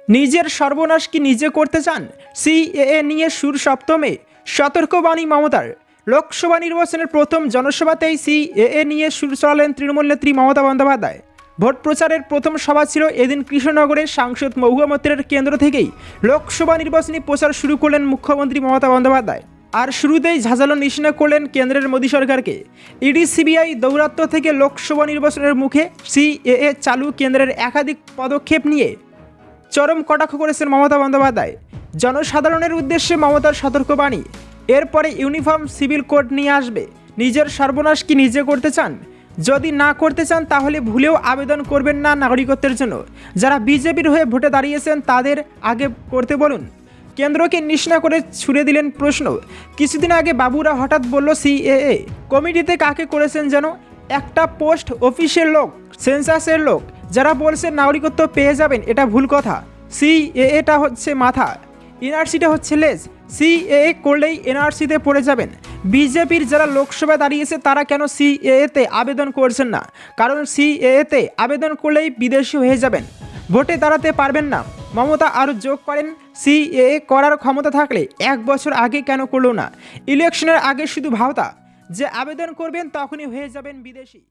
নিজের সর্বনাশ কি নিজে করতে চান? সিএএ নিয়ে সুর সপ্তমে সতর্কবাণী মমতার। লোকসভা নির্বাচনের প্রথম জনসভাতেই সিএএ নিয়ে সুর চড়ালেন তৃণমূল নেত্রী মমতা বন্দ্যোপাধ্যায়। ভোট প্রচারের প্রথম সভা ছিল এদিন কৃষ্ণনগরের সাংসদ মহুয়া মৈত্রের কেন্দ্র থেকেই লোকসভা নির্বাচনী প্রচার শুরু করলেন মুখ্যমন্ত্রী মমতা বন্দ্যোপাধ্যায়। আর শুরুতেই ঝাঁঝালো নিশানা করলেন কেন্দ্রের মোদী সরকারকে। ইডি সিবিআই দৌরাত্ম্য থেকে লোকসভা নির্বাচনের মুখে সিএএ চালু কেন্দ্রের একাধিক পদক্ষেপ নিয়ে চরম কটাক্ষ করেছেন মমতা বন্দ্যোপাধ্যায়। জনসাধারণের উদ্দেশ্যে মমতার সতর্কবাণী। এরপরে ইউনিফর্ম সিভিল কোড নিয়ে আসবে। নিজের সর্বনাশ কি নিজে করতে চান? যদি না করতে চান তাহলে ভুলেও আবেদন করবেন না নাগরিকত্বের জন্য। যারা বিজেপির হয়ে ভোটে দাঁড়িয়েছেন তাদের আগে করতে বলুন। কেন্দ্রকে নিশানা করে ছুড়ে দিলেন প্রশ্ন। কিছুদিন আগে বাবুরা হঠাৎ বলল সিএএ কমিটিতে কাকে করেছেন যেন? একটা পোস্ট অফিসের লোক, সেন্সাসের লোক। যারা বলছেন নাগরিকত্ব পেয়ে যাবেন, এটা ভুল কথা। সিএএটা হচ্ছে মাথা, এনআরসিটা হচ্ছে লেজ। সিএএ করলেই এনআরসিতে পড়ে যাবেন। বিজেপির যারা লোকসভায় দাঁড়িয়েছে তারা কেন সিএএতে আবেদন করছেন না? কারণ সিএএতে আবেদন করলেই বিদেশি হয়ে যাবেন, ভোটে দাঁড়াতে পারবেন না। মমতা আরও যোগ করেন, সিএএ করার ক্ষমতা থাকলে 1 বছর আগে কেন করলো না? ইলেকশনের আগে শুধু ভাবতা যে আবেদন করবেন তখনই হয়ে যাবেন বিদেশি।